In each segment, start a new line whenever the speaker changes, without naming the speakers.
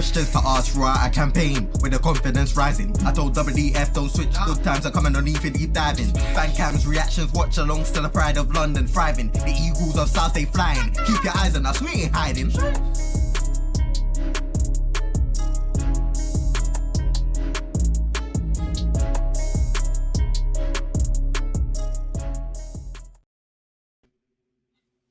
questions to ask, right? I campaign with the confidence rising. I told WDF don't switch, good times are coming on even deep diving. Fan cams, reactions, watch along, still the pride of London thriving. The Eagles of South, they flying. Keep your eyes on us, we ain't hiding.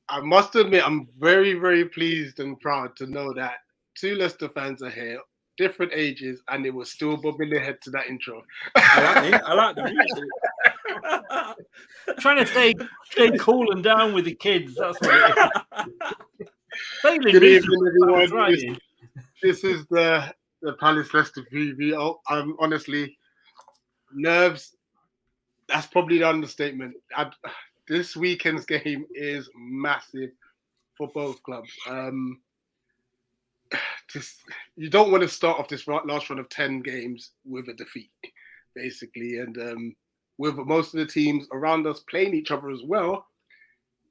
I must admit, I'm very, very pleased and proud to know that 2 Leicester fans are here, different ages, and they were still bobbing their head to that intro.
I like the music.
Trying to stay cool and down with the kids. That's what it is.
Good evening, everyone. This is the Palace Leicester preview. I'm honestly, nerves, that's probably the understatement. This weekend's game is massive for both clubs. You don't want to start off this last run of 10 games with a defeat, basically. And with most of the teams around us playing each other as well,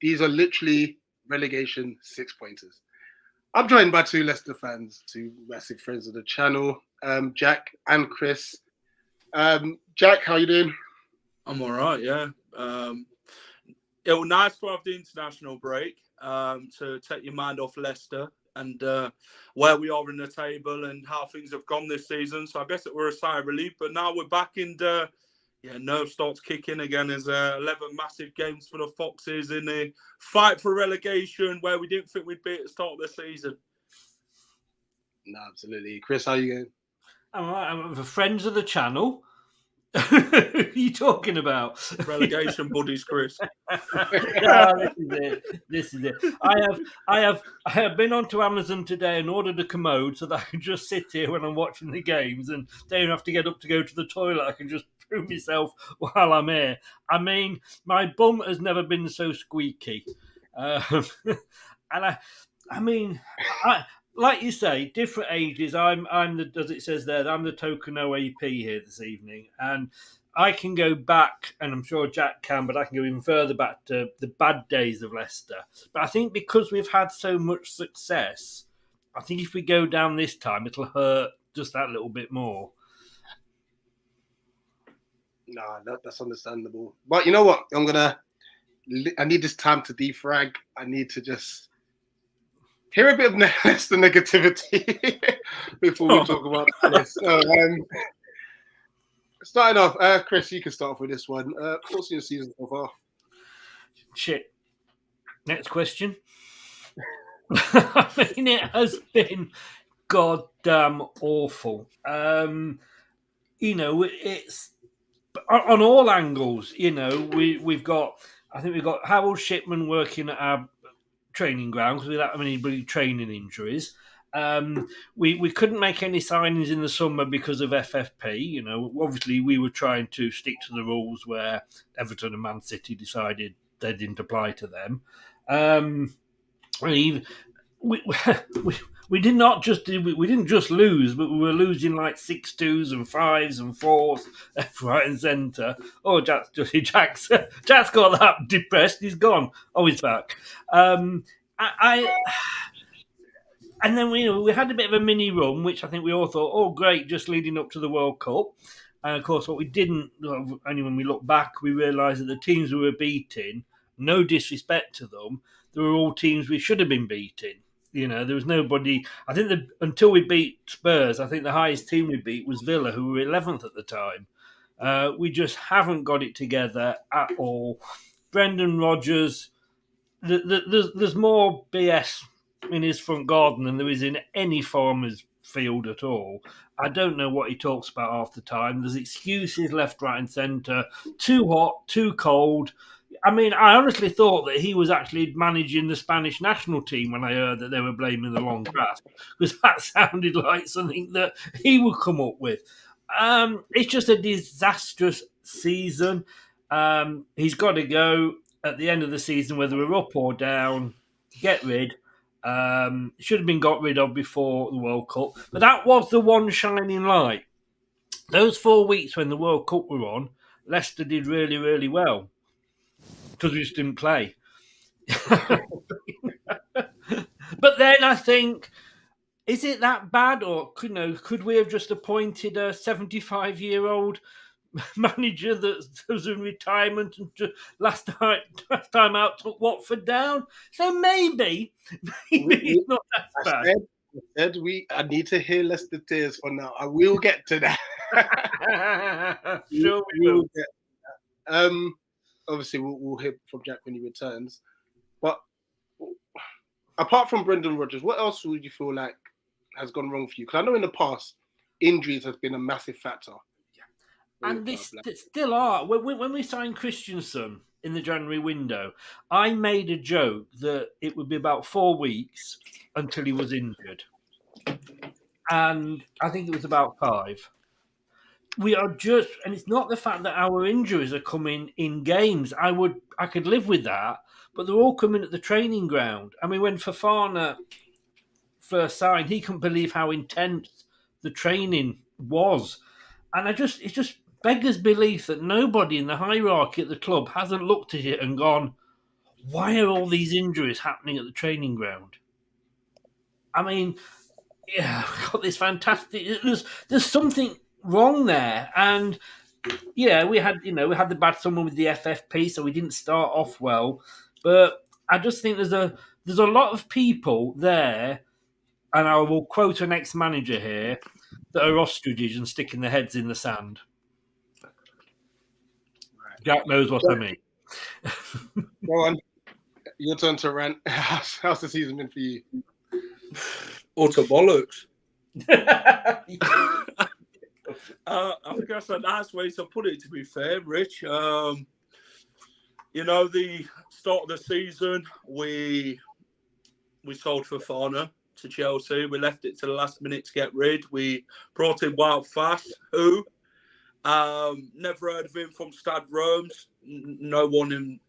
these are literally relegation 6-pointers. I'm joined by 2 Leicester fans, 2 massive friends of the channel, Jack and Chris. Jack, how you doing?
I'm all right, yeah. It was nice to have the international break to take your mind off Leicester and where we are in the table and how things have gone this season. So I guess it were a sigh of relief. But now we're back and nerves starts kicking again. There's 11 massive games for the Foxes in the fight for relegation where we didn't think we'd be at the start of the season.
No, absolutely. Chris, how you going?
I'm for friends of the channel. Who are you talking about?
Relegation buddies, Chris.
This is it. I have been onto Amazon today and ordered a commode so that I can just sit here when I'm watching the games and don't have to get up to go to the toilet. I can just prove myself while I'm here. I mean, my bum has never been so squeaky, and I mean. Like you say, different ages. I'm the, as it says there, I'm the token OAP here this evening, and I can go back, and I'm sure Jack can, but I can go even further back to the bad days of Leicester. But I think because we've had so much success, I think if we go down this time, it'll hurt just that little bit more.
No, that's understandable. But you know what? I need this time to defrag. I need to just hear a bit of Leicester negativity before we talk about this. So, starting off, Chris, you can start off with this one. What's your season so far?
Shit. Next question. I mean, it has been goddamn awful. It's on all angles. We've got Harold Shipman working at our training grounds without any training injuries. We couldn't make any signings in the summer because of FFP. Obviously we were trying to stick to the rules where Everton and Man City decided they didn't apply to them. We didn't just lose, but we were losing like 6-2s and 5s and 4s left, right, and centre. Oh, Jack's got that depressed. He's gone. Oh, he's back. And then we had a bit of a mini run, which I think we all thought, oh, great, just leading up to the World Cup. And of course, what we didn't, only when we look back, we realised that the teams we were beating, no disrespect to them, they were all teams we should have been beating. There was nobody. I think until we beat Spurs, I think the highest team we beat was Villa, who were 11th at the time. We just haven't got it together at all. Brendan Rodgers, there's more BS in his front garden than there is in any farmer's field at all. I don't know what he talks about half the time. There's excuses left, right, and centre. Too hot, too cold. I mean, I honestly thought that he was actually managing the Spanish national team when I heard that they were blaming the long grass, because that sounded like something that he would come up with. It's just a disastrous season. He's got to go at the end of the season, whether we're up or down, get rid. Should have been got rid of before the World Cup. But that was the one shining light. Those 4 weeks when the World Cup were on, Leicester did really, really well. Because we just didn't play. But then I think Is it that bad, or could we have just appointed a 75-year-old manager that was in retirement and last time out took Watford down? So maybe it's not that bad.
I need to hear Leicester tears for now. I will get to that.
Sure we will.
Obviously, we'll hear from Jack when he returns. But apart from Brendan Rodgers, what else would you feel like has gone wrong for you? Because I know in the past, injuries has been a massive factor.
And they still are. When we signed Christensen in the January window, I made a joke that it would be about 4 weeks until he was injured. And I think it was about 5. We are just, and it's not the fact that our injuries are coming in games. I could live with that, but they're all coming at the training ground. I mean, when Fofana first signed, he couldn't believe how intense the training was. And it just beggars belief that nobody in the hierarchy at the club hasn't looked at it and gone, why are all these injuries happening at the training ground? I mean, yeah, we've got this fantastic. There's something wrong there, and yeah, we had the bad summer with the FFP, so we didn't start off well. But I just think there's a lot of people there, and I will quote an ex-manager here, that are ostriches and sticking their heads in the sand. Jack knows what I mean.
Go on. Your turn to rant. How's the season been for you?
Utter bollocks. I think that's a nice way to put it, to be fair, Rich. The start of the season, we sold Fofana to Chelsea. We left it to the last minute to get rid. We brought in Wout Faes, who never heard of him from Stade Reims. No one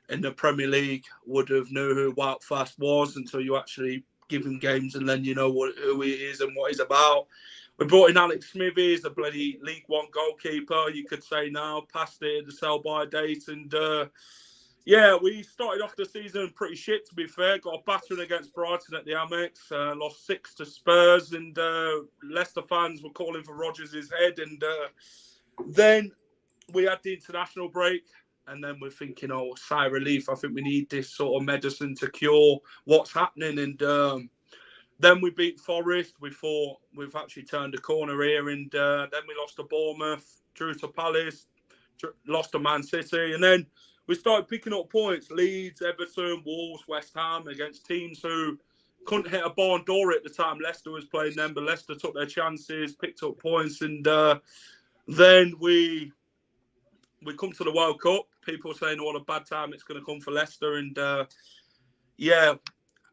in the Premier League would have knew who Wout Faes was until you actually give him games, and then you know who he is and what he's about. We brought in Alex Smithies, a bloody League One goalkeeper, you could say now, past it at the sell-by date, and we started off the season pretty shit, to be fair. Got a battering against Brighton at the Amex, lost 6 to Spurs, and Leicester fans were calling for Rodgers' head. And then we had the international break, and then we're thinking, sigh of relief. I think we need this sort of medicine to cure what's happening. And then we beat Forest. We thought we've actually turned a corner here, and then we lost to Bournemouth, drew to Palace, lost to Man City, and then we started picking up points. Leeds, Everton, Wolves, West Ham, against teams who couldn't hit a barn door at the time Leicester was playing them, but Leicester took their chances, picked up points, and then we come to the World Cup. People saying what a bad time it's going to come for Leicester, and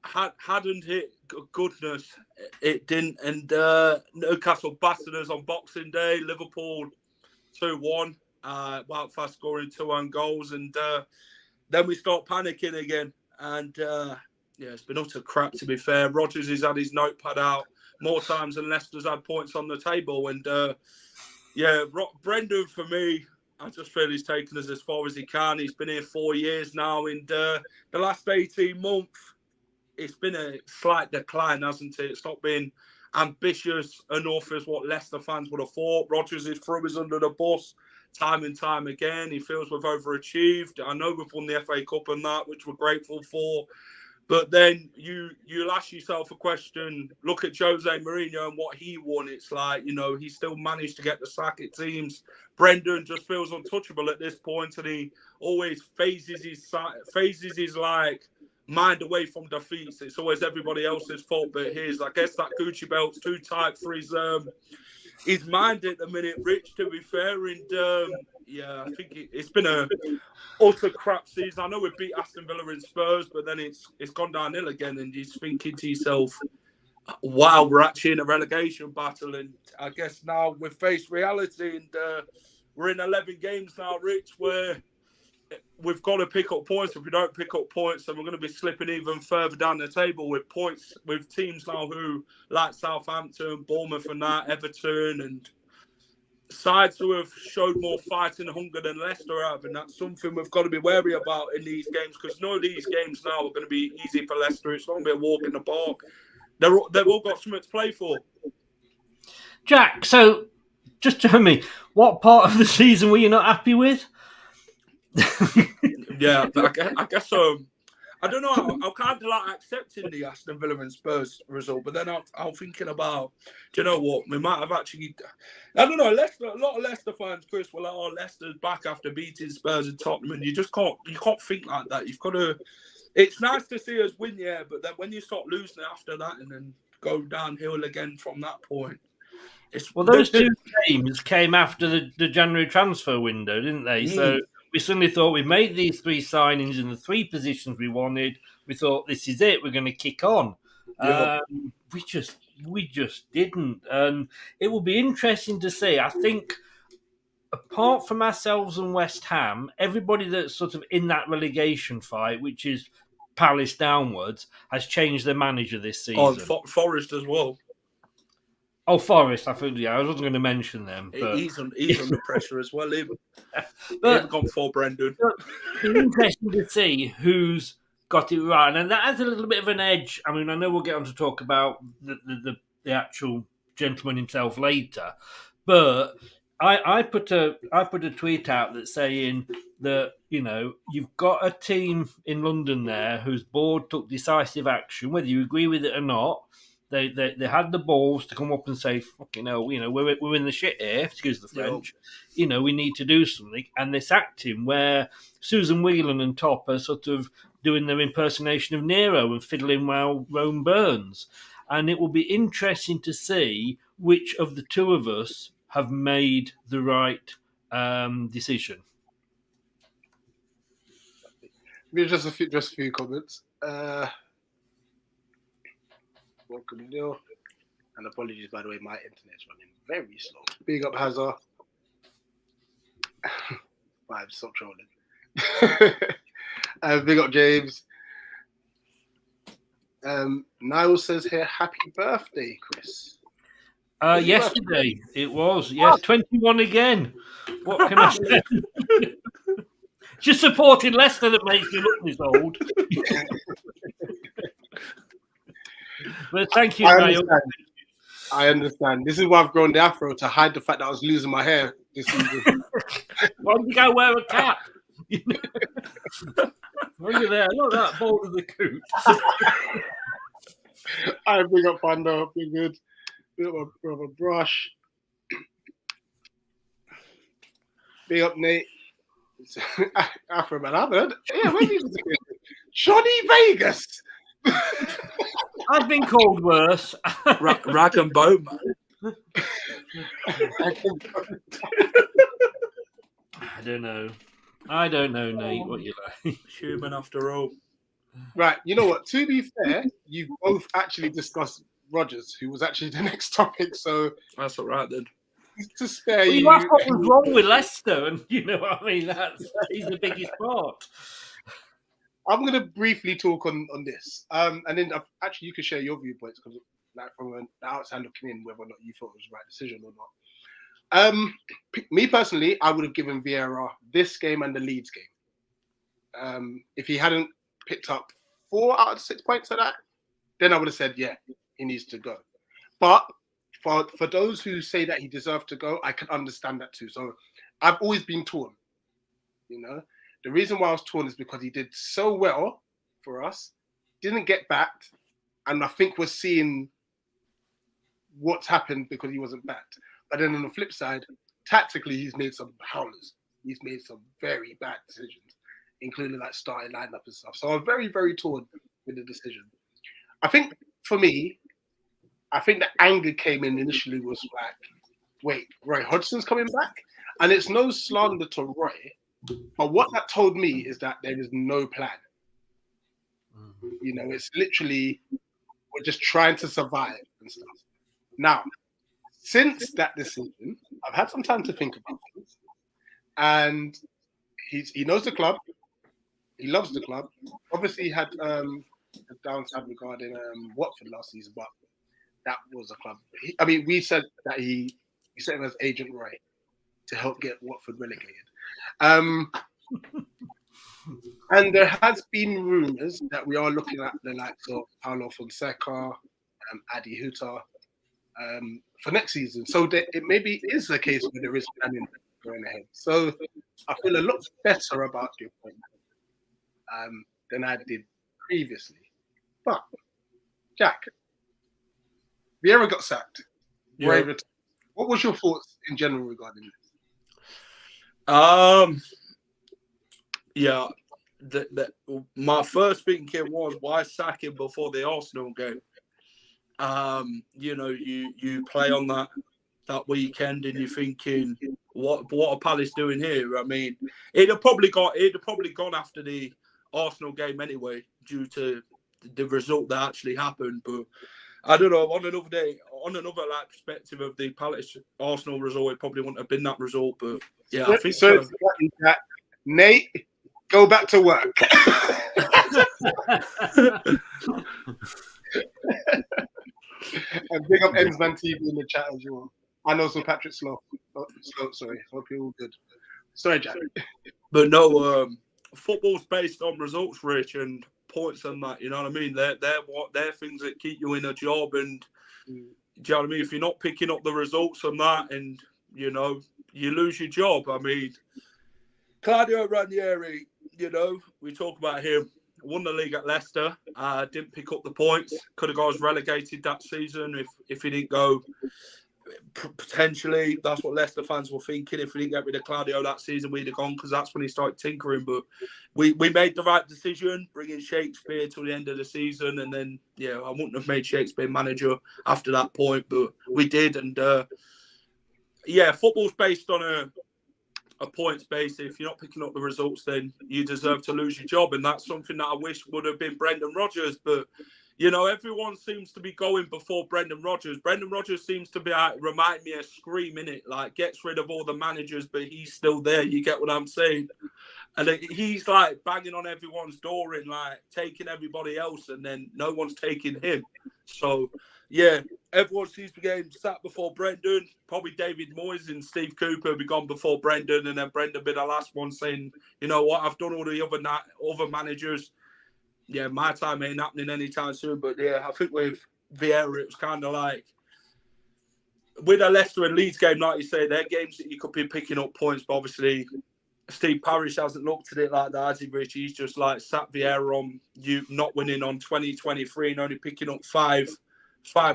hadn't hit goodness, it didn't. And Newcastle battered us on Boxing Day. Liverpool 2-1. Wout Faes scoring 2 own goals, and then we start panicking again. And it's been utter crap, to be fair. Rodgers has had his notepad out more times than Leicester's had points on the table. And Brendan, for me, I just feel he's taken us as far as he can. He's been here 4 years now, and the last 18 months, it's been a slight decline, hasn't it? It's not been ambitious enough as what Leicester fans would have thought. Rodgers is threw us under the bus time and time again. He feels we've overachieved. I know we've won the FA Cup and that, which we're grateful for. But then you'll ask yourself a question. Look at Jose Mourinho and what he won. It's like, he still managed to get the sack, it seems. Brendan just feels untouchable at this point, and he always phases his mind away from defeats. It's always everybody else's fault but his. I guess that Gucci belt's too tight for his mind at the minute, Rich, to be fair. And I think it's been a utter crap season. I know we beat Aston Villa and Spurs, but then it's gone downhill again, and you're thinking to yourself, wow, we're actually in a relegation battle. And I guess now we've faced reality, and we're in 11 games now, Rich, where we've got to pick up points. If we don't pick up points, then we're going to be slipping even further down the table with points with teams now who, like Southampton, Bournemouth and that, Everton, and sides who have showed more fighting hunger than Leicester have. And that's something we've got to be wary about in these games, because none of these games now are going to be easy for Leicester. It's not going to be a walk in the park. they've all got something to play for.
Jack, so just tell me, what part of the season were you not happy with?
Yeah, I guess I don't know. I'm kind of like accepting the Aston Villa and Spurs result, but then I'm thinking about, do you know what? We might have actually. I don't know. Leicester, a lot of Leicester fans, Chris, were like, "Oh, Leicester's back after beating Spurs and Tottenham," and you just can't think like that. You've got to. It's nice to see us win, yeah, but then when you start losing after that and then go downhill again from that point.
Well, those two games came after the January transfer window, didn't they? So we suddenly thought we made these 3 signings in the 3 positions we wanted. We thought, this is it. We're going to kick on.
Yeah.
We just didn't. And it will be interesting to see. I think, apart from ourselves and West Ham, everybody that's sort of in that relegation fight, which is Palace downwards, has changed their manager this season.
Oh, Forest as well.
Oh, Forest, I think, yeah, I wasn't going to mention them. But
He's under pressure as well.
But
They've gone for Brendan.
It's interesting to see who's got it right. And that has a little bit of an edge. I mean, I know we'll get on to talk about the actual gentleman himself later. But I put a tweet out that's saying that, you know, you've got a team in London there whose board took decisive action, whether you agree with it or not. They had the balls to come up and say, fucking hell, you know, we're in the shit here, excuse the French. You know, we need to do something. And this acting where Susan Whelan and Top are sort of doing their impersonation of Nero and fiddling while Rome burns. And it will be interesting to see which of the two of us have made the right decision.
Just a few comments. Welcome, Neil. And apologies, by the way, my internet's running very slow. Big up, Hazard. I've stopped trolling. Big up, James. Niall says here, happy birthday, Chris.
Yesterday it was. Yes, 21 again. What can I say? Just supporting Leicester that makes me look this old. But thank you, Niall.
I understand. This is why I've grown the afro, to hide the fact that I was losing my hair this season.
Why don't you go wear a cap? Look at there. Look at that bald of the coot.
I big up Panda. Be good. Big up brother Brush. Big up Nate. Afro man, I've heard. Yeah, where did you Johnny Vegas.
I've been called worse.
Rag and bone, man.
I don't know, Nate, what you like.
Human after all.
Right, you know what? To be fair, you've both actually discussed Rodgers, who was actually the next topic. So
that's all right then.
To spare you.
That's what was wrong with Leicester, and you know what I mean. He's the biggest part.
I'm going to briefly talk on this, and then actually you can share your viewpoints, because like from an outside looking in, whether or not you thought it was the right decision or not. Me personally, I would have given Vieira this game and the Leeds game. If he hadn't picked up 4 out of 6 points of that, then I would have said, yeah, he needs to go. But for those who say that he deserved to go, I can understand that too. So I've always been torn, you know. The reason why I was torn is because he did so well for us, didn't get backed, and I think we're seeing what's happened because he wasn't backed. But then on the flip side, tactically, he's made some howlers. He's made some very bad decisions, including like starting lineup and stuff. So I'm very, very torn with the decision. I think for me, I think the anger came in initially was like, wait, Roy Hodgson's coming back? And it's no slander to Roy, but what that told me is that there is no plan. You know, it's literally, we're just trying to survive and stuff. Now, since that decision, I've had some time to think about things. And he knows the club. He loves the club. Obviously, he had a downside regarding Watford last season, but that was a club. We said that he set him as Agent Roy to help get Watford relegated. And there has been rumours that we are looking at the likes of Paulo Fonseca, Adi Hutar for next season. So that it maybe is a case where there is planning going ahead. So I feel a lot better about the appointment than I did previously. But Jack, Vieira got sacked.
Yeah.
What was your thoughts in general regarding this?
Yeah, my first thinking was, why sack him before the Arsenal game? You know, you play on that weekend and you're thinking, what are Palace doing here? I mean, it'd have probably gone after the Arsenal game anyway, due to the result that actually happened. But I don't know, on another like perspective of the Palace Arsenal result, it probably wouldn't have been that result. But yeah, I think so.
Nate, go back to work. And big up Ensman TV in the chat as well. And also Patrick Slow. Sorry. Hope you're all good. Sorry, Jack.
But no, football's based on results, Rich, and points and that. You know what I mean? They're things that keep you in a job. And do you know what I mean? If you're not picking up the results and that, and you know, you lose your job. I mean, Claudio Ranieri, you know, we talk about him. Won the league at Leicester. Didn't pick up the points. Could have got us relegated that season if he didn't go. Potentially, that's what Leicester fans were thinking. If we didn't get rid of Claudio that season, we'd have gone, because that's when he started tinkering. But we made the right decision, bringing Shakespeare till the end of the season. And then, yeah, I wouldn't have made Shakespeare manager after that point, but we did. And, yeah, football's based on a points basis. If you're not picking up the results, then you deserve to lose your job. And that's something that I wish would have been Brendan Rodgers. But, you know, everyone seems to be going before Brendan Rodgers. Brendan Rodgers seems to be remind me of Scream, innit? Like, gets rid of all the managers, but he's still there. You get what I'm saying? And he's like banging on everyone's door and like taking everybody else, and then no one's taking him. So, yeah, everyone seems to be getting sat before Brendan. Probably David Moyes and Steve Cooper be gone before Brendan, and then Brendan be the last one saying, you know what, I've done all the other managers. Yeah, my time ain't happening anytime soon. But yeah, I think with Vieira, it was kind of like, with a Leicester and Leeds game, like you say, they're games that you could be picking up points, but obviously Steve Parish hasn't looked at it like that, has he, Rich? He's just like sat Vieira on you not winning on 2023 and only picking up five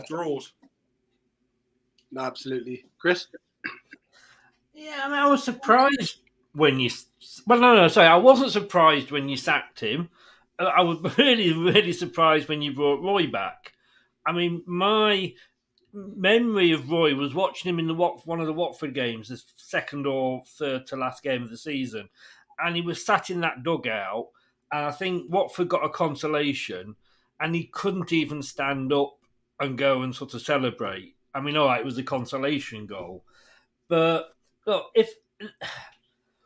draws.
No, absolutely. Chris?
Yeah, I mean, I was surprised when you... Well, no, sorry. I wasn't surprised when you sacked him. I was really, really surprised when you brought Roy back. I mean, my memory of Roy was watching him in one of the Watford games, the second or third to last game of the season, and he was sat in that dugout, and I think Watford got a consolation, and he couldn't even stand up and go and sort of celebrate. I mean, all right, it was a consolation goal, but look,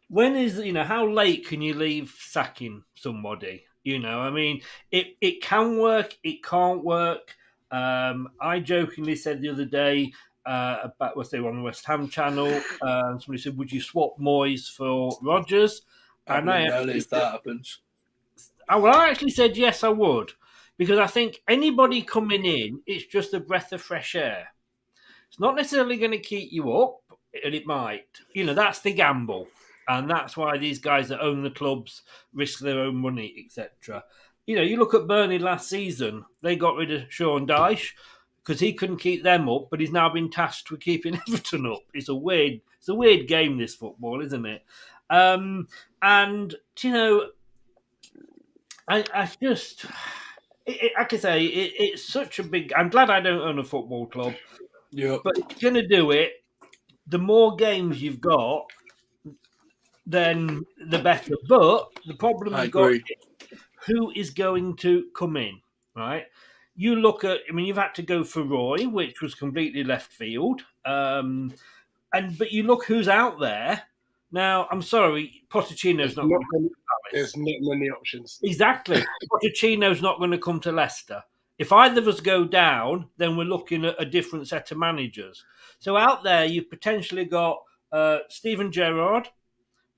when is, you know, how late can you leave sacking somebody? You know, I mean, it can work, it can't work. I jokingly said the other day about what they were on the West Ham channel. Somebody said, "Would you swap Moyes for Rodgers?" And I actually
if that happens.
I actually said yes, I would, because I think anybody coming in, it's just a breath of fresh air. It's not necessarily going to keep you up, and it might. You know, that's the gamble. And that's why these guys that own the clubs risk their own money, etc. You know, you look at Burnley last season, they got rid of Sean Dyche because he couldn't keep them up, but he's now been tasked with keeping Everton up. It's a weird game, this football, isn't it? And, you know, I just, like I say, it's such a big... I'm glad I don't own a football club.
Yeah.
But if you're going to do it, the more games you've got, then the better. But the problem you've got is who is going to come in, right? You look at, I mean, you've had to go for Roy, which was completely left field. But you look who's out there. Now, I'm sorry, Pochettino's not going to come to Palace.
There's not many options.
Exactly. Pochettino's not going to come to Leicester. If either of us go down, then we're looking at a different set of managers. So out there, you've potentially got Steven Gerrard,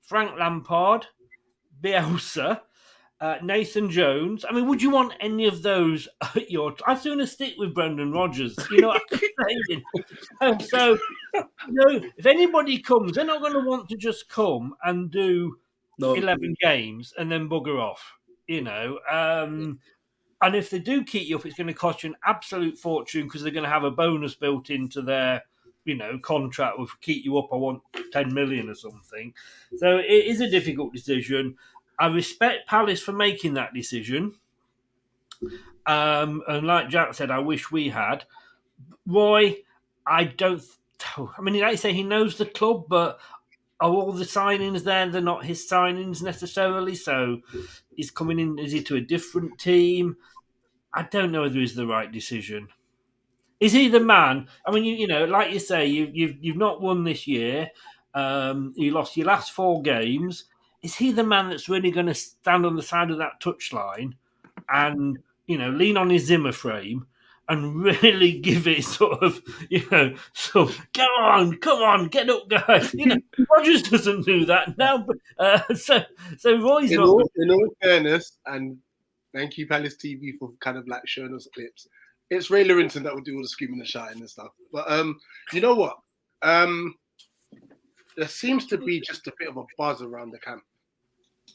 Frank Lampard, Bielsa, Nathan Jones. I mean, would you want any of those at your? I'd sooner stick with Brendan Rodgers. You know what I'm saying? So, if anybody comes, they're not going to want to just come and do 11 games and then bugger off. And if they do keep you up, it's going to cost you an absolute fortune because they're going to have a bonus built into their, contract with keep you up. I want 10 million or something. So it is a difficult decision. I respect Palace for making that decision. And like Jack said, I wish we had. Roy, like you say, he knows the club, but are all the signings there? They're not his signings necessarily. So he's coming in, is he to a different team? I don't know whether it's the right decision. Is he the man? I mean, like you say, you've not won this year. You lost your last 4 games. Is he the man that's really going to stand on the side of that touchline and lean on his Zimmer frame and really give it sort of so come on, get up, guys. Rodgers doesn't do that now. So Roy's
in
not.
all fairness, and thank you, Palace TV, for kind of like showing us clips. It's Ray Lewington that will do all the screaming and shouting and stuff. But you know what? There seems to be just a bit of a buzz around the camp.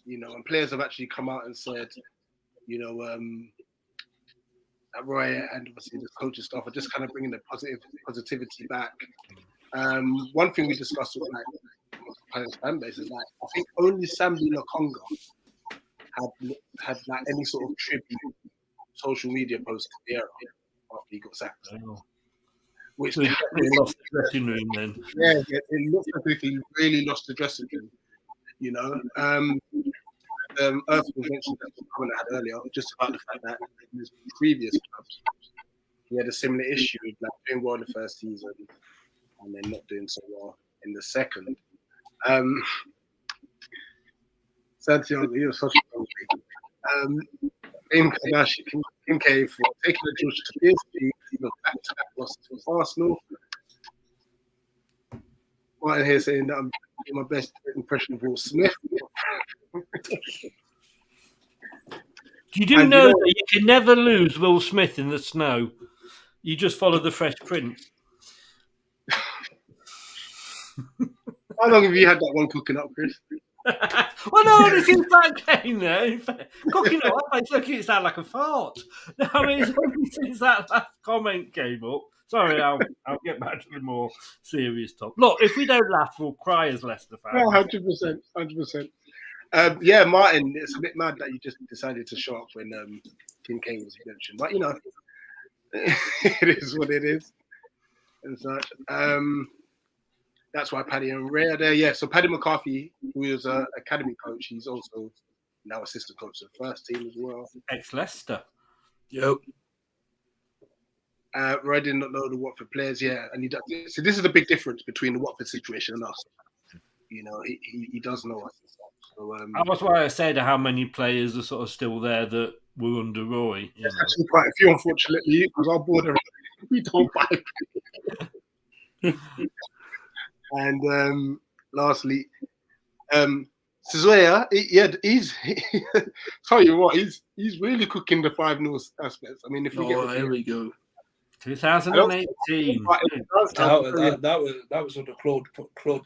And players have actually come out and said, that Roy and obviously the coaching staff are just kind of bringing the positivity back. One thing we discussed with Palace fan base is I think only Sambi Lokonga had like any sort of tribute social media post to Vieira after he got sacked.
Oh.
Which
so he lost the dressing room then.
Yeah, it looks as if he really lost the dressing room. Earth was mentioned that comment I had earlier, just about the fact that in his previous clubs he had a similar issue with doing well in the first season and then not doing so well in the second. Santiago, he was such a Kim K for taking the George to PSG, back-to-back losses with Arsenal. Martin here saying that I'm doing my best impression of Will Smith.
You do know that you can never lose Will Smith in the snow. You just follow the Fresh Prince.
How long have you had that one cooking up, Chris?
Well, no, this is that game there. Cooking up, it's making it sound like a fart. No, I mean, it's only since that last comment came up. Sorry, I'll get back to the more serious topic. Look, if we don't laugh, we'll cry as Leicester fans.
100%. Yeah, Martin, it's a bit mad that you just decided to show up when Kim K was mentioned. But, it is what it is. And such. That's why Paddy and Ray are there. Yeah, so Paddy McCarthy, who is an academy coach, he's also now assistant coach of the first team as well.
Ex-Leicester.
Yep.
Ray did not know the Watford players, yeah. And so this is the big difference between the Watford situation and us. He does know us. So,
that's why I said how many players are sort of still there that were under Roy.
There's actually quite a few, unfortunately, because our board, we don't buy. And lastly, Caesarea, he's tell you what, he's really cooking the 5-0 aspects. I mean, if we get
here we go.
2018.
That was under Claude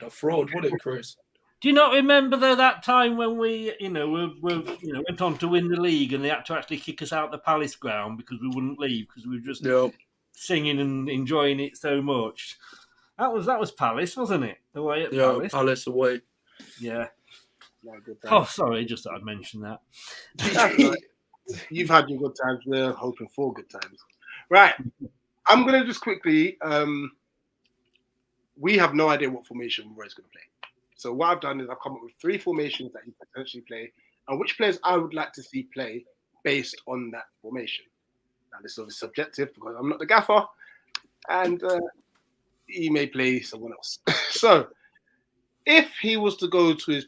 the Fraud, wasn't it, Chris?
Do you not remember though that time when we, went on to win the league and they had to actually kick us out the Palace ground because we wouldn't leave because we were just singing and enjoying it so much. That was Palace, wasn't it? Away at Palace.
Palace away.
Yeah. Oh, sorry, just thought I'd mention that.
You've had your good times. We're hoping for good times. Right. I'm going to just quickly... we have no idea what formation Roy's going to play. So what I've done is I've come up with 3 formations that he could potentially play and which players I would like to see play based on that formation. Now, this is obviously subjective because I'm not the gaffer and he may play someone else. So if he was to go to his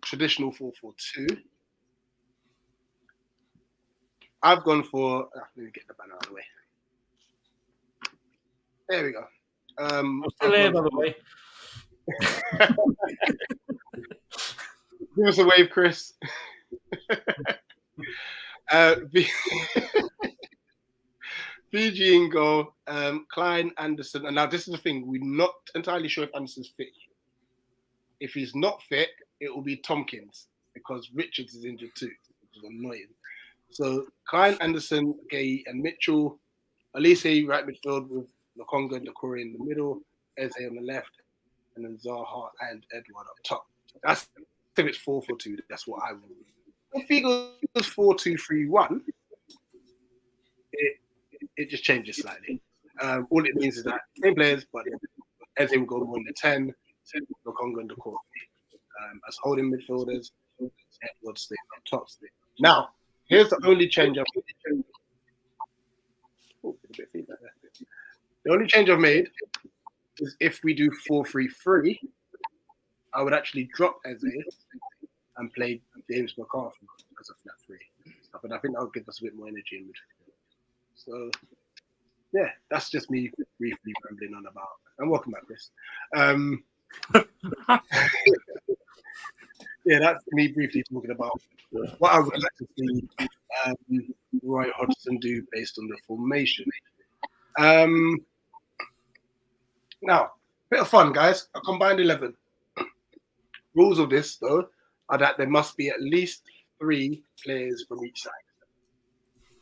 traditional 4-4-2, I've gone for... let me get the banner out of the way. There we go.
I'm still here, by the way.
Give us a wave, Chris. VG in goal, Klein, Anderson. And now this is the thing. We're not entirely sure if Anderson's fit. If he's not fit, it will be Tompkins because Richards is injured too, which is annoying. So Klein, Anderson, Gay, and Mitchell. Elise right midfield with Lokonga and Decore in the middle, Eze on the left, and then Zaha and Edward up top. That's if it's 4-4-2. That's what I would do. If he goes 4-2-3-1, it just changes slightly. All it means is that same players, but Eze will go more in the 10, Lokonga and Decore as holding midfielders, Edward staying up top. Now, here's the only change I've made. The only change I've made is if we do 4-3-3, I would actually drop Eze and play James McCarthy as a flat 3. But I think that would give us a bit more energy in midfield. So, yeah, that's just me briefly rambling on about. And welcome back, Chris. Yeah, that's me briefly talking about what I would like to see Roy Hodgson do based on the formation. Now, bit of fun, guys. A combined 11. Rules of this, though, are that there must be at least 3 players from each side.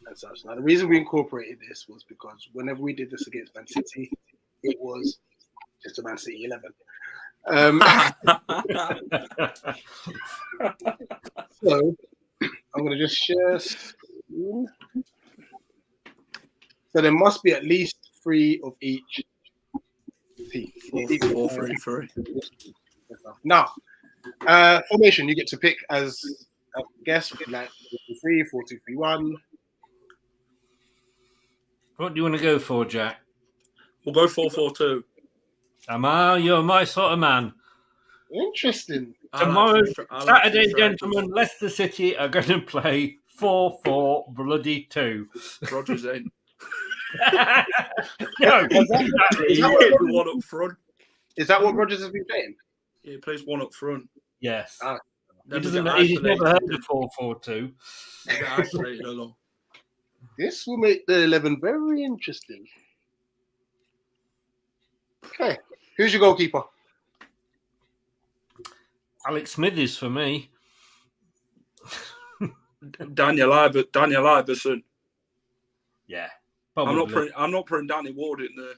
And such. Now, the reason we incorporated this was because whenever we did this against Man City, it was just a Man City 11. So, I'm going to just share screen. So, there must be at least 3 of each team.
4-3-3.
Now, formation, you get to pick as a guess, like 4-3, 4-2-3-1.
What do you want to go for, Jack?
We'll go 4-4-2.
You're my sort of man.
Interesting.
Tomorrow, Saturday, gentlemen, Leicester City are going to play 4-4-2.
Rogers in.
No,
One up front.
Is that what Rogers has been playing?
Yeah, he plays one up front.
yes.
He's
He's never heard of 4-4-2.
Isolated a lot.
This will make the 11 very interesting. Okay, who's your goalkeeper?
Alex Smithers for me.
Daniel Iverson.
Yeah,
I'm
probably.
not putting Danny Ward in there.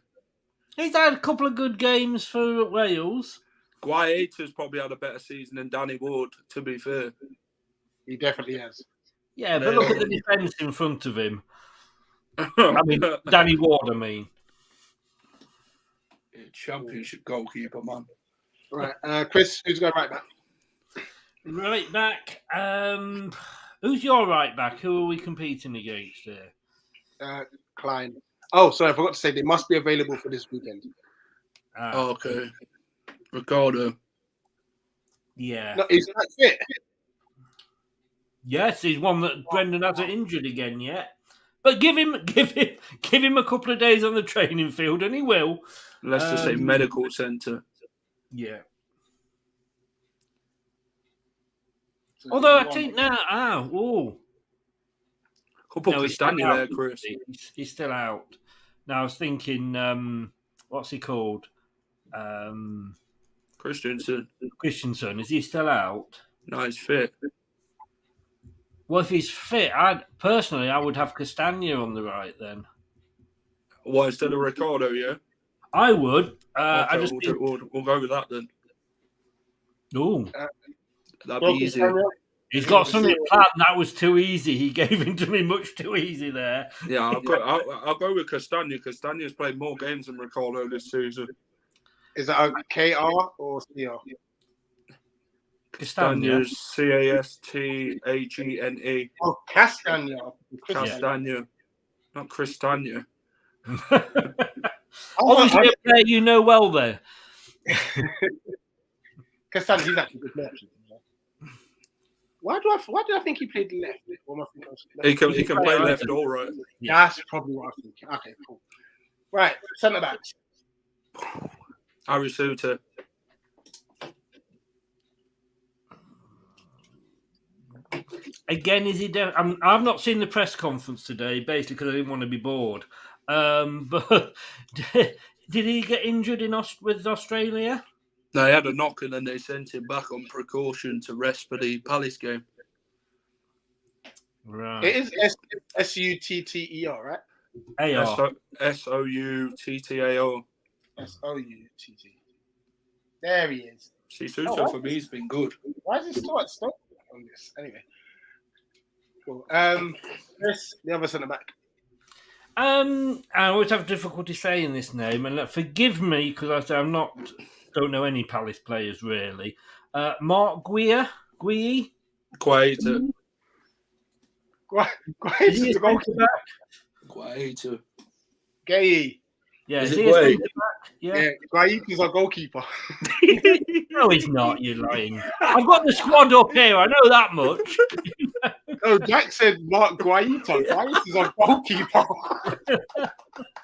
He's had a couple of good games for Wales.
Guaita's probably had a better season than Danny Ward, to be fair.
He definitely has.
Yeah, but look at the defence in front of him. I mean, Danny Ward, I mean.
Championship goalkeeper, man.
Right, Chris, who's going right back?
Right back. Who's your right back? Who are we competing against there?
Klein. Oh, sorry, I forgot to say they must be available for this weekend.
Okay. Ricardo.
Yeah.
No, he's not fit.
Yes, he's one that Brendan hasn't injured again yet. But give him a couple of days on the training field, and he will.
Leicester City Medical Centre.
Yeah. Although I think now,
Could put Stanley there, Chris.
He's still out. Now I was thinking, what's he called?
Christensen.
Is he still out?
No, he's fit.
Well, if he's fit, I would have Castagna on the right then.
Why, instead of Ricardo, yeah?
I would.
Okay, we'll go with that then.
Ooh.
That'd be easy.
He's got something planned. That was too easy. He gave in to me much too easy there.
Yeah, I'll go with Castagna. Castagna's played more games than Ricardo this season.
Is that a KR or CR?
Castagna's Castagna.
Oh, Castagna.
Castagna. Not Cristagna.
Obviously, a player you know well there.
Castagna, he's actually a good merchant. Why did I think he played left?
He can play left or right.
Yeah. That's probably what I'm thinking. Okay, cool. Right, centre backs.
Harry Suter.
Again, is he? I've not seen the press conference today, basically because I didn't want to be bored. But did he get injured with Australia?
No, he had a knock and then they sent him back on precaution to rest for the Palace game.
Right.
It is Sutter, right?
AR.
Souttar.
Soutt. There he is.
See, Suter for me has been good.
Why is he still at Stoke on this? Anyway. Cool. Chris, the other centre back.
I always have difficulty saying this name, and forgive me because I don't know any Palace players really. Mark Guia.
Guaita.
Is he a centre-back?
Guaita.
Gay.
Yeah,
Is
is
it
he a
Guaita?
centre-back? Yeah.
Yeah, Guaita's our goalkeeper.
No, he's not. You're lying. I've got the squad up here. I know that much.
No, Jack said Mark Guaita. Guaita's our goalkeeper.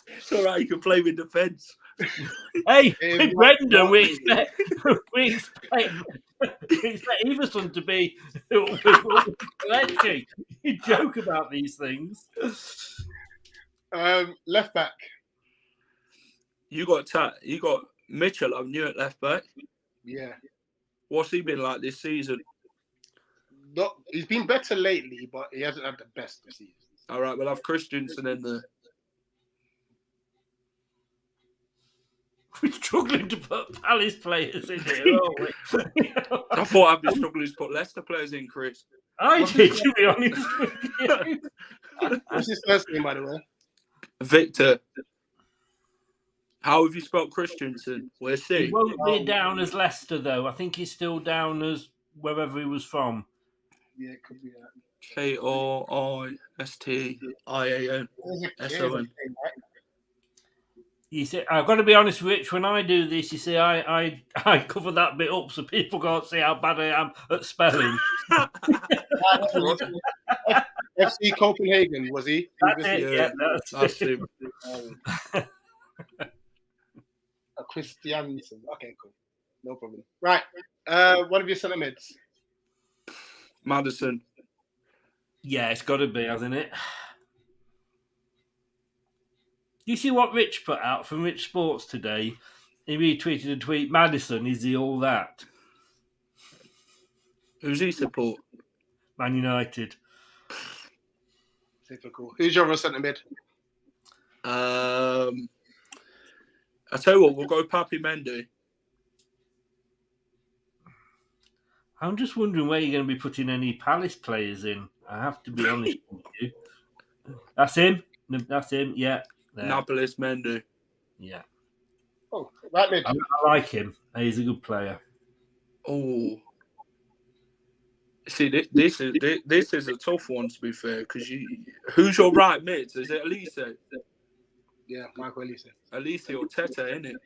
It's all right, you can play with defence.
Hey,
Hey,
Brendan,
Mark-
we expect Everson to be edgy. You joke about these things.
Left back.
You got Mitchell, haven't you, at left back?
Yeah.
What's he been like this season?
He's been better lately, but he hasn't had the best this season.
All right, we'll have Christensen in there.
We're struggling to put Palace players in here, aren't we?
I thought I'd be struggling to put Leicester players in, Chris.
I did, to be honest with you.
What's his first name, by the way?
Victor. How have you spelled Christensen? We'll see.
He won't be down as Leicester, though. I think he's still down as wherever he was from.
Yeah, it could be that.
K-O-I-S-T-I-A-N-S-O-N.
You see, I've got to be honest, Rich. When I do this, you see, I cover that bit up so people can't see how bad I am at spelling.
FC Copenhagen, was he?
That's it. Yeah,
That's
it.
him.
Christiansen. Okay, cool. No problem. Right. One of your centre mids.
Madison.
Yeah, it's got to be, hasn't it? You see what Rich put out from Rich Sports today? He retweeted a tweet. Madison, is he all that?
Who's he support?
Man United.
Typical. Who's your other centre mid?
I tell you what, we'll go Papi Mendy.
I'm just wondering where you're going to be putting any Palace players in. I have to be honest with you. That's him. That's him. Yeah. There.
Napolis Mendy.
Yeah.
Oh, right mid.
I like him. He's a good player.
Oh. See, this is a tough one, to be fair, because who's your right mid? Is it Elise?
Yeah, Michael Elise.
Elise or Tete, isn't it?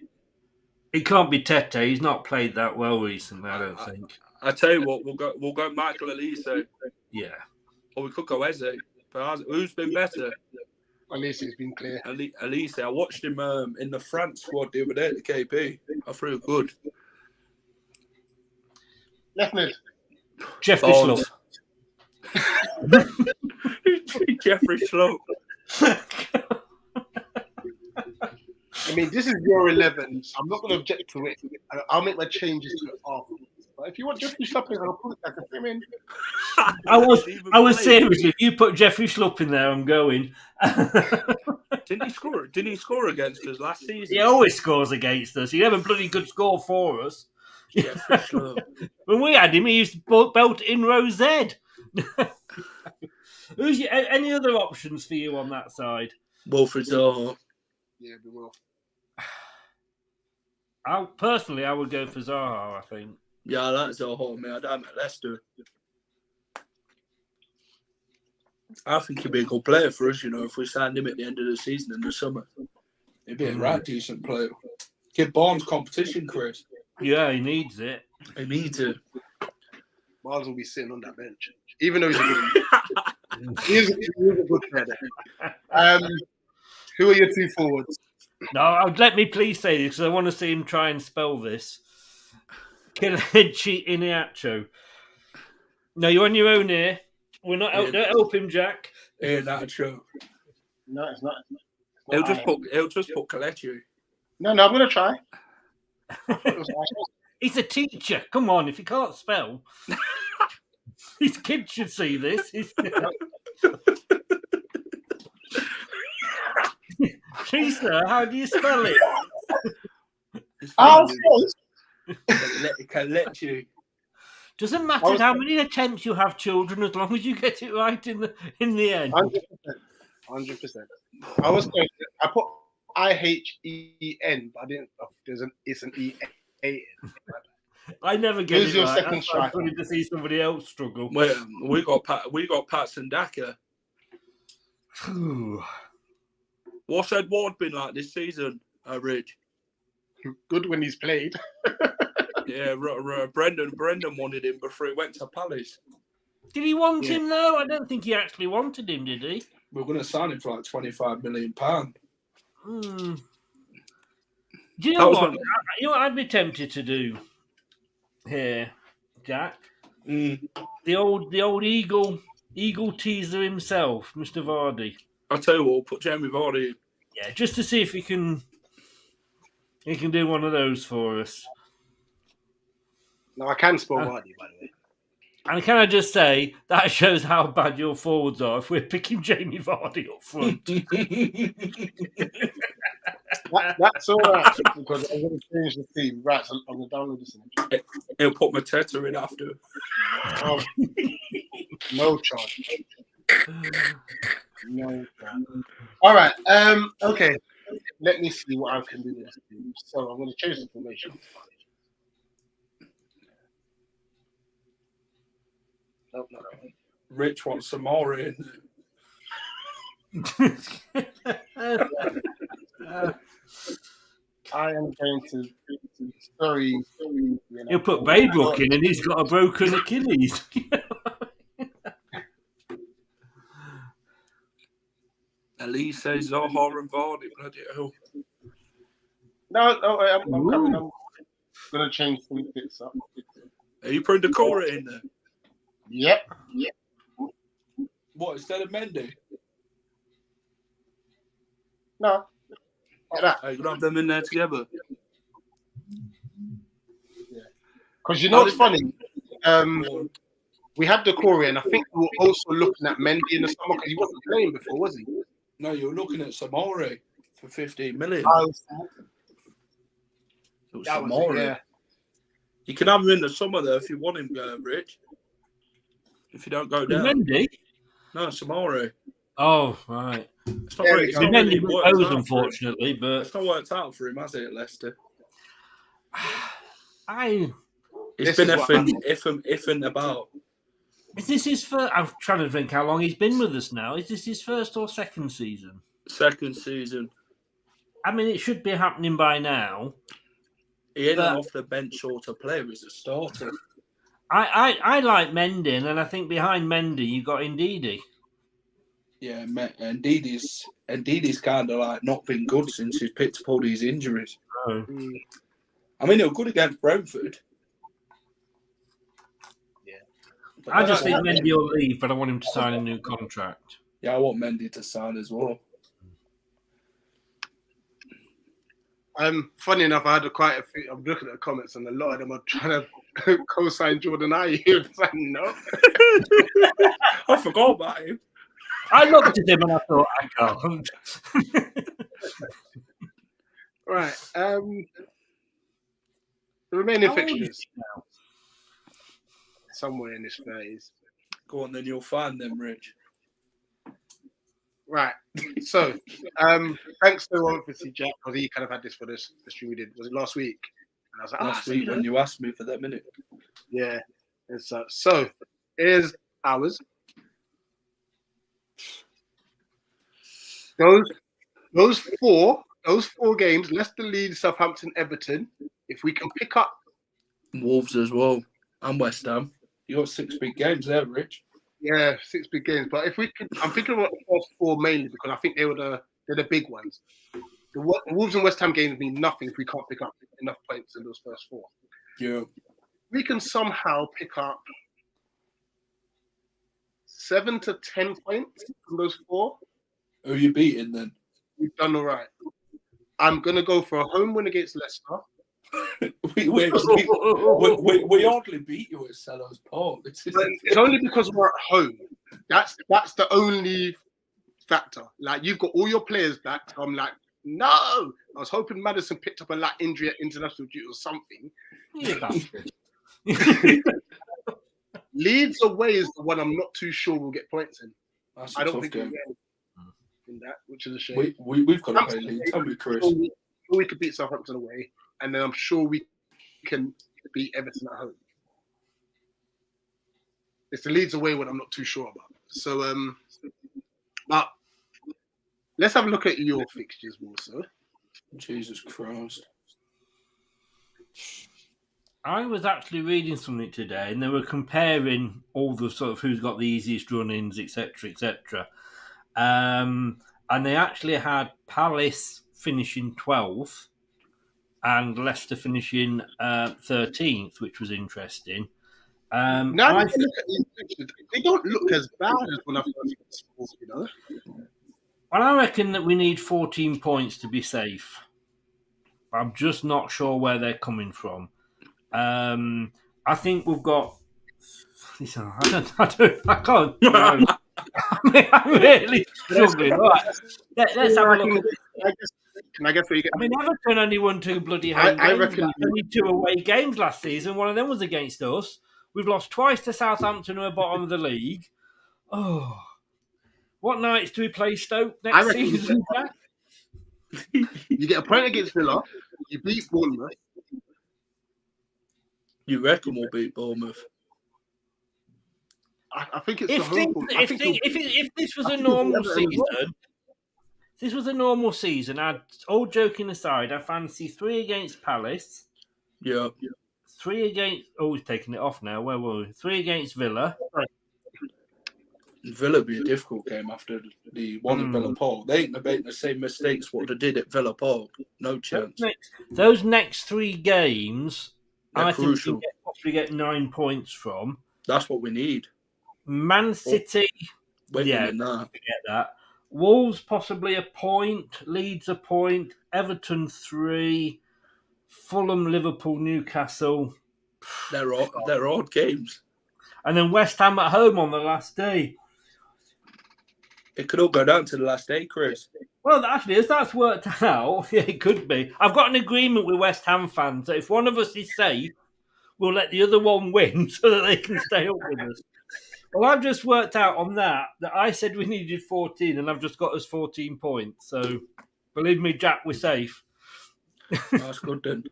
It can't be Tete. He's not played that well recently, I don't think.
I tell you what, we'll go Michael Elise.
Yeah.
Or we could go Eze. But who's been better?
Elise has been clear.
Elise. I watched him in the France squad the other day at the KP. I thought good.
Left mid.
Jeffrey Schlupp.
Jeffrey Schlupp.
I mean, this is your 11, so I'm not going to object to it. I'll make my changes to it afterwards. But if you want Jeffrey Schlupp in, I'll put it back. I mean,
I was serious. If you put Jeffrey Schlupp in there, I'm going.
Didn't he score? Didn't he score against us last season?
He always scores against us. He never bloody could score for us.
Jeffrey Schlupp.
When we had him, he used to belt in row Z. Any other options for you on that side?
Wilfred Zaha.
yeah, we will.
I would go for Zaha, I think.
Yeah, I like Zaha, man. I'm at Leicester. I think he'd be a good player for us, if we signed him at the end of the season in the summer. He'd be a right decent player. Give Barnes competition, Chris.
Yeah, he needs it.
He needs it.
Miles will be sitting on that bench, even though he's a good he is a good player. Who are your two forwards?
No, let me please say this because I want to see him try and spell this. Kelechi Iheanacho. No, you're on your own here. We're not out there. Help him, Jack.
Yeah, that's true.
No, it's not.
He'll just put Kelechi.
No, I'm gonna try. I thought it was
He's a teacher. Come on, if you can't spell, his kids should see this. Teresa, how do you spell it?
Kelechi.
Doesn't matter how many attempts you have, children, as long as you get it right in the end.
100%. I put IHEN, but I didn't. It's an EA.
I never get
Who's
it
your
right.
second
That's why I'm
striker?
funny to see somebody else struggle.
Well, we got Pat Sandaka. What's Edward been like this season, Rich?
Good when he's played.
Yeah, Brendan wanted him before he went to Palace.
Did he want him though? I don't think he actually wanted him, did he?
We were going to sign him for like £25 million.
Do you know what? You know what I'd be tempted to do here, Jack? The old eagle teaser himself, Mr. Vardy.
I'll tell you what, we'll put Jamie Vardy in.
Yeah, just to see if he can do one of those for us.
No, I can spell Vardy, by the way.
And can I just say, that shows how bad your forwards are if we're picking Jamie Vardy up front.
That's all right, because I'm going to change the theme. Right, so I'm going to download this.
He'll put Mateta in after.
No chance. No chance. All right. Okay. Let me see what I can do with this team. So I'm going to change the formation. No.
Rich wants some more in.
I am going to sorry.
He'll put Baybrook in and he's got a broken Achilles.
Elise says Zaha and Vardy, bloody hell.
No, I'm coming. I'm going to change some bits up.
Are you putting Decore in there?
Yep.
What, instead of Mendy?
No. Like that.
Are you going to have them in there together?
Because you know what's funny? We had Decore, and I think we were also looking at Mendy in the summer because he wasn't playing before, was he?
No, you were looking at Samori for 15 million. It was Samori.
Yeah.
You can have him in the summer, though, if you want him, Rich. If you don't go down.
Mendy?
No, Samori.
Oh, right.
It's not really,
Mendy
worked
proposed,
out
unfortunately, but
it's not worked out for him, has it, at Leicester? It's been effing about.
Is this his first? I'm trying to think how long he's been with us now. Is this his first or second season?
Second season.
I mean, it should be happening by now.
He ain't off the bench or to play as a starter.
I like Mendy, and I think behind Mendy you got Ndidi.
Yeah, and Ndidi's kind of like not been good since he's picked up all these injuries.
Oh.
I mean, they were good against Brentford.
Yeah.
I just think Mendy will leave, but I want him to sign a new contract.
Yeah, I want Mendy to sign as well.
Funny enough, I had quite a few. I'm looking at the comments, and a lot of them are trying to co-sign Jordan Ayew. It's like, no.
I forgot about him.
I looked at him and I thought, I can't.
Right. The remaining fixtures. Somewhere in this phase.
Go on, then you'll find them, Rich.
Right. So, thanks to obviously Jack, because he kind of had this for this the stream we did. Was it last week? And I was like,
last week when you asked me for that minute.
Yeah. And so here's ours. Those four games, Leicester, Leeds, Southampton, Everton. If we can pick up
Wolves as well, and West Ham. You got 6 big games there, Rich.
Yeah, 6 big games. But if we could, I'm thinking about the first 4 mainly because I think they're the big ones. The Wolves and West Ham games mean nothing if we can't pick up enough points in those first 4.
Yeah.
We can somehow pick up 7 to 10 points from those 4.
Who are you beating then?
We've done all right. I'm going to go for a home win against Leicester.
we hardly beat you at Selhurst Park.
It's only because we're at home. That's the only factor. Like, you've got all your players back. So I'm like, no. I was hoping Maddison picked up a light injury at international duty or something.
You bastard.
Leeds away is the one I'm not too sure we'll get points in.
That's
I
a
don't
tough
think
game.
we'll get in that, which is a shame.
We've got to play Leeds, haven't we, Chris?
We could beat Southampton away, and then I'm sure we can beat Everton at home. It's the Leeds away one I'm not too sure about. So, but let's have a look at your fixtures more so.
Jesus Christ.
I was actually reading something today, and they were comparing all the sort of who's got the easiest run-ins, etc., etc. And they actually had Palace finishing 12th and Leicester finishing 13th, which was interesting.
Now that I look at these pictures, they don't look as bad as when I first got sport, you know.
Well, I reckon that we need 14 points to be safe. I'm just not sure where they're coming from. I think we've got. Listen, I can't. I'm really struggling. Right. Let's have a look.
Can I guess where you get?
I mean, Everton only won 2 bloody home
I
games.
reckon
Only 2 away games last season. One of them was against us. We've lost twice to Southampton, who are bottom of the league. Oh, what nights do we play Stoke next season?
You get a point against Villa. You beat Bournemouth.
You reckon we'll beat Bournemouth?
I think it's
if this was a normal season, all joking aside, I fancy 3 against Palace.
Yeah.
3 against. Oh, he's taking it off now. Where were we? 3 against Villa.
Villa be a difficult game after the one at Villa Park. They ain't making the same mistakes what they did at Villa Park. No chance.
Those next 3 games,
they're crucial.
Think we get 9 points from.
That's what we need.
Man City,
Forget
that. Wolves possibly a point, Leeds a point, Everton 3, Fulham, Liverpool, Newcastle.
They're odd games.
And then West Ham at home on the last day.
It could all go down to the last day, Chris.
Well, actually, as that's worked out, yeah, it could be. I've got an agreement with West Ham fans that if one of us is safe, we'll let the other one win so that they can stay up with us. Well, I've just worked out on that I said we needed 14, and I've just got us 14 points. So, believe me, Jack, we're safe.
That's good then.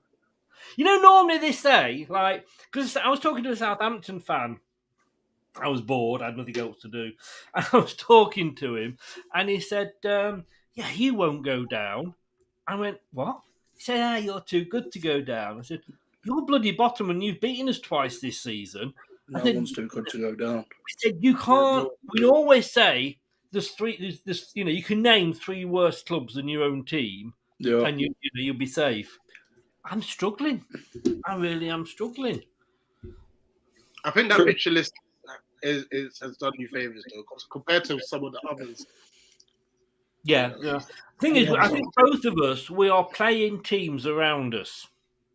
You know, normally they say, like, because I was talking to a Southampton fan. I was bored. I had nothing else to do. And I was talking to him, and he said, yeah, you won't go down. I went, what? He said, you're too good to go down. I said, you're bloody bottom, and you've beaten us twice this season.
No one's too good to go down.
He said, you can't. We always say there's 3. There's you can name 3 worse clubs than your own team, and you'll be safe. I'm struggling. I really am struggling.
I think that picture list has done you favours though, compared to some of the others.
Yeah. Thing is, I think both of us, we are playing teams around us.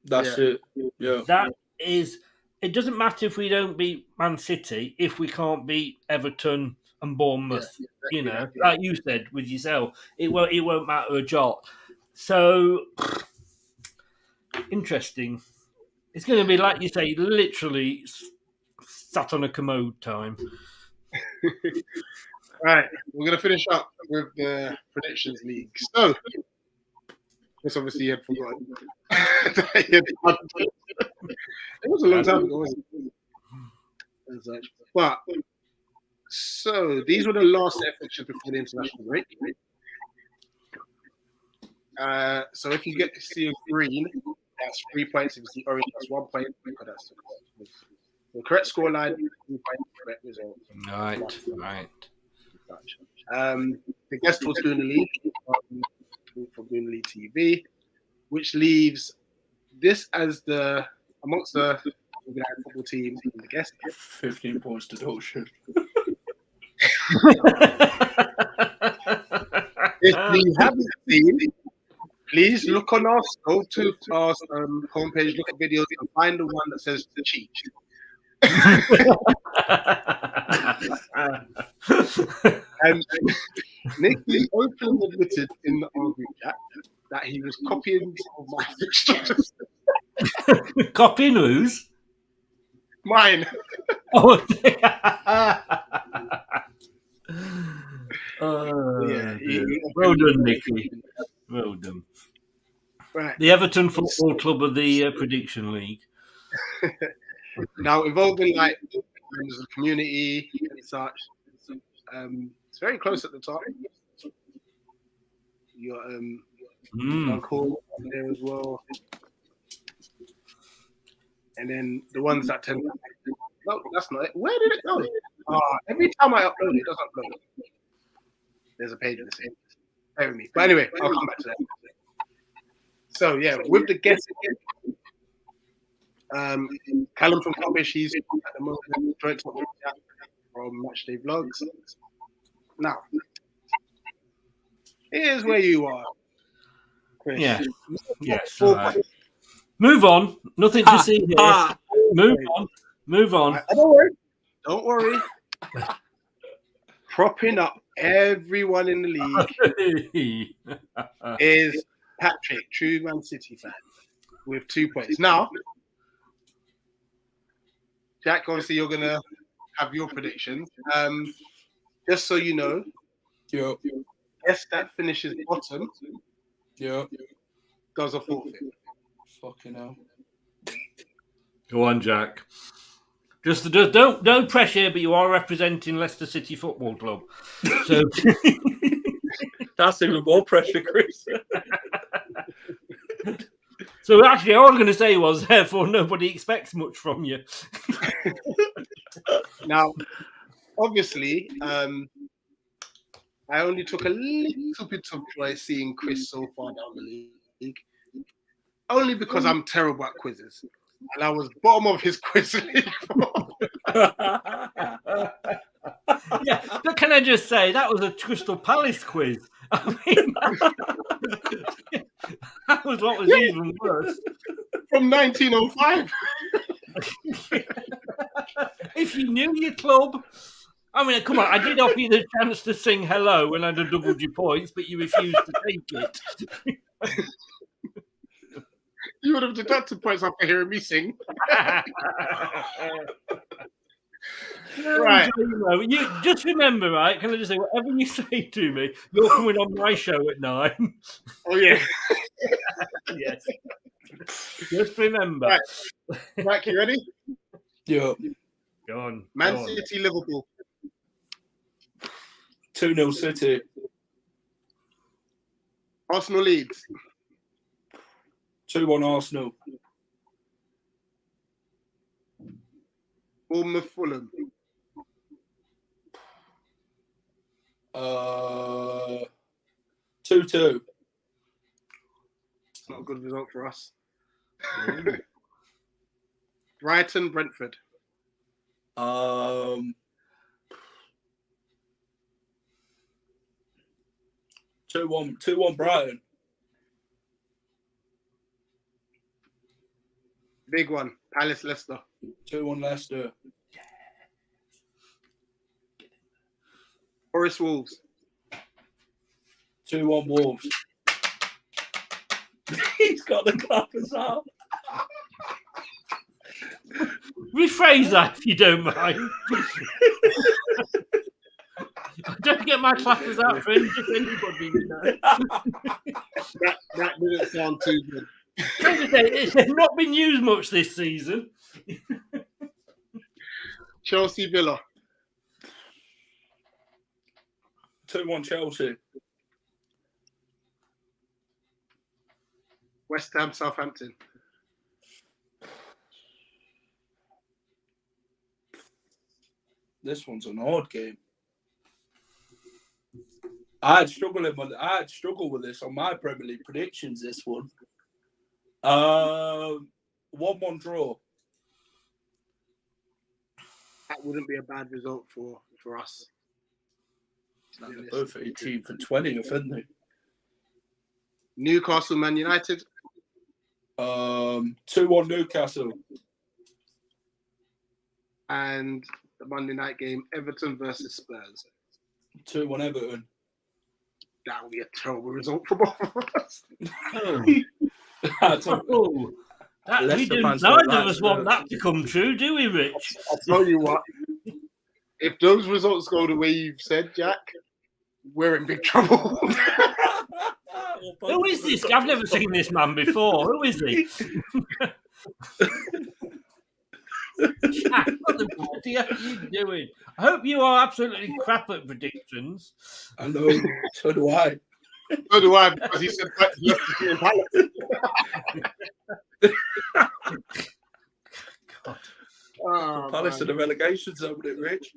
That's it. Yeah.
That is. It doesn't matter if we don't beat Man City if we can't beat Everton and Bournemouth. Like you said with yourself, it won't matter a jot. So interesting. It's going to be like you say, literally sat on a commode time.
Right, we're going to finish up with the predictions league. So, this obviously you had forgotten. It was a long time ago, wasn't it? But, so, these were the last set of fixtures before the international break. So, if you get to see a green, that's 3 points. If you see orange, that's 1 point. That's the correct scoreline, 3 points, correct result.
Right.
The guest was doing the league from doing the league TV, which leaves this as amongst the football teams and the guest
15 points deduction.
If you haven't seen, please look on our go to our homepage, look at videos, and find the one that says the cheat. And Nicky openly admitted in our group chat that he was copying some of my fixtures.
Copying whose?
Mine.
Oh,
Yeah,
well done, Nicky. Well done.
Right.
The Everton Football Club of the Prediction League.
Now, involving like members of the community and such, it's very close at the top. You got Uncle there as well. And then the ones that tend to... No, that's not it. Where did it go? Every time I upload it, it doesn't upload. There's a page missing. Bear with me. But anyway, I'll come back to that. So, yeah, with the guest Callum from Cumbish, he's at the moment joint from Matchday Vlogs. Now, here's where you are, Chris.
Yeah. Yes. All right. Move on. Nothing to see here. Move on.
Don't worry. Propping up everyone in the league is Patrick, true Man City fan, with 2 points. Now, Jack, obviously you're going to have your predictions. Just so you know, guess that finishes bottom does a forfeit.
Fucking hell.
Go on, Jack. Just don't pressure, but you are representing Leicester City Football Club. So
that's even more pressure, Chris.
So actually, all I was going to say was, therefore, nobody expects much from you.
Now, obviously, I only took a little bit of joy seeing Chris so far down the league, only because I'm terrible at quizzes. And I was bottom of his quiz league.
Yeah, but can I just say, that was a Crystal Palace quiz. I mean, that was what was even worse.
From 1905.
If you knew your club, I mean, come on, I did offer you the chance to sing hello when I'd have doubled your points, but you refused to take it.
You would have deducted points after hearing me sing. Right.
You just remember, right? Can I just say, whatever you say to me, you're coming on my show at 9.
Oh, yeah.
Yes. Just remember.
Right, Mike, you ready?
Yeah.
Go on.
Man City, Liverpool.
2-0 City.
Arsenal, Leeds.
2-1 Arsenal.
Bournemouth, Fulham.
2-2.
It's not a good result for us. Brighton, Brentford.
2-1 Brighton.
Big one. Palace, Leicester.
2-1 Leicester.
Forest, Wolves.
2-1 Wolves. He's got the clappers out.
Rephrase that if you don't mind. I don't get my clappers out for anybody, you know.
That didn't sound too good.
It's not been used much this season.
Chelsea, Villa.
2-1 Chelsea.
West Ham, Southampton.
This one's an odd game. I'd struggle with this on my Premier League predictions. This one, 1-1 draw.
That wouldn't be a bad result for us.
And they're both 18th and 20th, aren't they?
Newcastle, Man United.
2-1 Newcastle.
And the Monday night game, Everton versus Spurs.
2-1 Everton.
That would be a terrible result for both of us.
Neither of us want that to come true, do we, Rich?
I'll tell you what. If those results go the way you've said, Jack, we're in big trouble.
Who is this? I've never seen this man before. Who is he? Jack, what the bloody hell are you doing? I hope you are absolutely crap at predictions.
I know. So do I.
So do I, because he said Leicester in Palace.
God. Palace in the relegation zone, with it, Rich.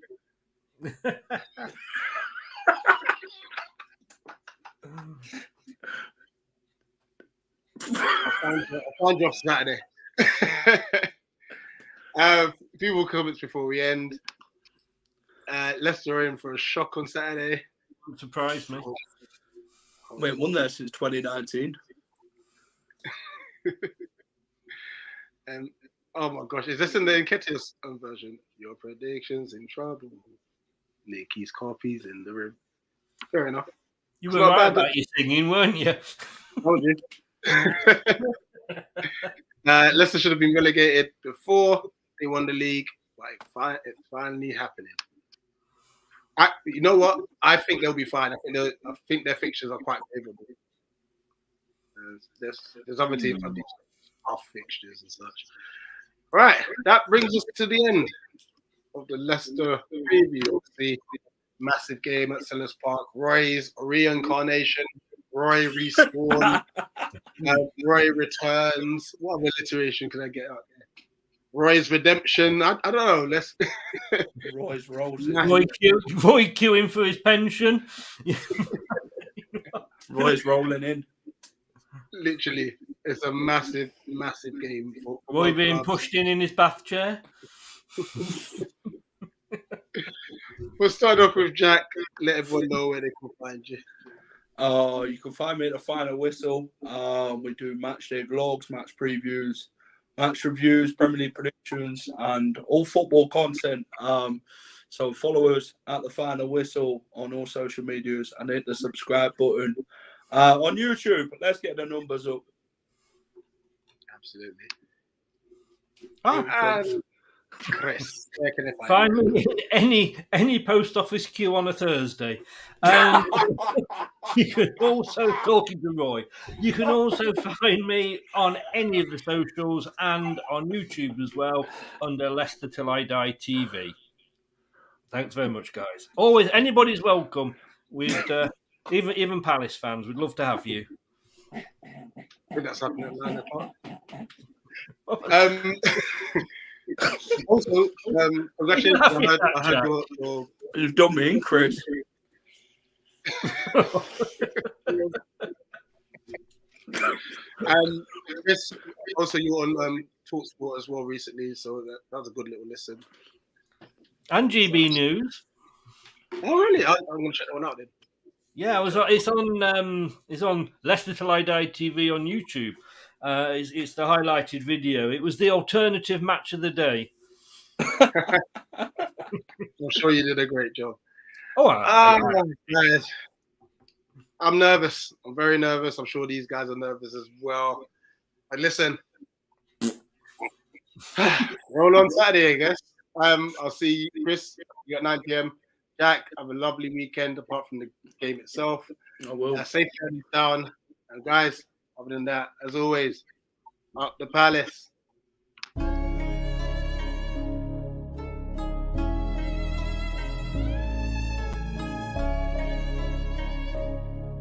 I'll find you off Saturday. Few comments before we end. Leicester are in for a shock on Saturday.
Surprised me.
We haven't won there since 2019.
Oh my gosh, is this in the Nketiah's version? Your predictions in trouble. Nicky's copies in the room. Fair enough.
You were right about your singing, weren't you?
Told you. Leicester should have been relegated before they won the league. Like, it's finally happening. You know what? I think they'll be fine. I think their fixtures are quite favourable. There's other teams that do tough fixtures and such. Right, that brings us to the end of the Leicester preview of the massive game at Sellers Park. Roy's reincarnation, Roy respawn, Roy returns. What other alliteration can I get out there? Roy's redemption. I don't know. Let's.
Roy's rolls.
Roy queuing for his pension.
Roy's rolling in.
Literally, it's a massive, massive game. For
Roy being pushed in his bath chair.
We'll start off with Jack. Let everyone know where they can find you.
You can find me at the Final Whistle. We do match day vlogs, match previews, match reviews, Premier League predictions, and all football content. So follow us at the Final Whistle on all social medias and hit the subscribe button. On YouTube, let's get the numbers up.
Absolutely.
Chris,
find me any post office queue on a Thursday. You can also, talking to Roy, you can also find me on any of the socials and on YouTube as well under Leicester Till I Die TV. Thanks very much, guys. Always, anybody's welcome. With even Palace fans, we'd love to have you.
I think that's happening at 9 o'clock. Also, I heard your...
You've done me in, Chris.
Chris, also you're on TalkSport as well recently, so that was a good little listen.
And GB News.
Oh, really? I'm going to check that one out then.
Yeah, it's on Leicester Till I Die TV on YouTube. It's the highlighted video. It was the alternative match of the day.
I'm sure you did a great job.
Guys.
I'm nervous. I'm very nervous. I'm sure these guys are nervous as well. But listen, roll on Saturday, I guess. I'll see you, Chris. You at 9 p.m. Jack, have a lovely weekend apart from the game itself.
I will.
Safe journey down. And guys, other than that, as always, up the Palace.